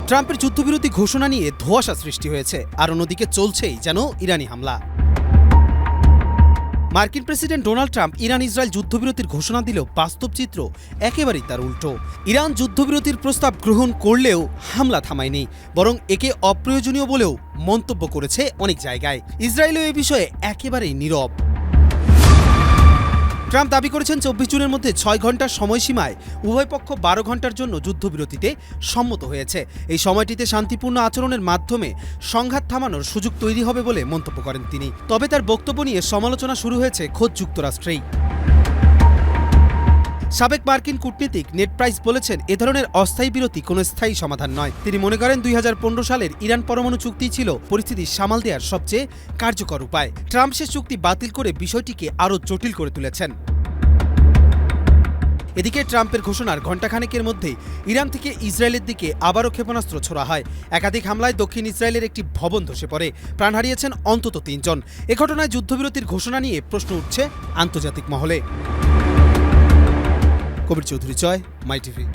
ট্রাম্পের যুদ্ধবিরতি ঘোষণা নিয়ে ধোঁয়াশা সৃষ্টি হয়েছে, আর অন্যদিকে চলছেই যেন ইরানি হামলা। মার্কিন president Donald Trump Iran Israel যুদ্ধবিরতির ঘোষণা দিলেও বাস্তব চিত্র একেবারেই তার উল্টো। ইরান যুদ্ধবিরতির প্রস্তাব গ্রহণ করলেও হামলা থামায়নি, বরং একে অপ্রয়োজনীয় বলেও মন্তব্য করেছে অনেক জায়গায়। ইসরায়েলও এ বিষয়ে একেবারেই নীরব। ট্রাম্প দাবি করেছেন 24 জুনের মধ্যে 6 ঘন্টার সময়সীমায় উভয় পক্ষ 12 ঘন্টার জন্য যুদ্ধবিরতিতে সম্মত হয়েছে। এই সময়টিতে শান্তিপূর্ণ আচরণের মাধ্যমে সংঘাত থামানোর সুযোগ তৈরি হবে বলে মন্তব্য করেন তিনি। তবে তার বক্তব্য নিয়ে সমালোচনা শুরু হয়েছে খোদ যুক্তরাষ্ট্রেই। সাবেক মার্কিন কূটনীতিক নেড প্রাইস বলেছেন, এ ধরনের অস্থায়ী বিরতি কোনো স্থায়ী সমাধান নয়। তিনি মনে করেন 2015 সালের ইরান পরমাণু চুক্তি ছিল পরিস্থিতি সামাল দেওয়ার সবচেয়ে কার্যকর উপায়। ট্রাম্প সে চুক্তি বাতিল করে বিষয়টিকে আরও জটিল করে তুলেছেন। এদিকে ট্রাম্পের ঘোষণার ঘণ্টাখানেকের মধ্যেই ইরান থেকে ইসরায়েলের দিকে আবারও ক্ষেপণাস্ত্র ছোড়া হয়। একাধিক হামলায় দক্ষিণ ইসরায়েলের একটি ভবন ধসে পড়ে, প্রাণ হারিয়েছেন অন্তত 3 জন। এ ঘটনায় যুদ্ধবিরতির ঘোষণা নিয়ে প্রশ্ন উঠছে আন্তর্জাতিক মহলে। কবির চৌধুরী, জয়, মাই টিভি।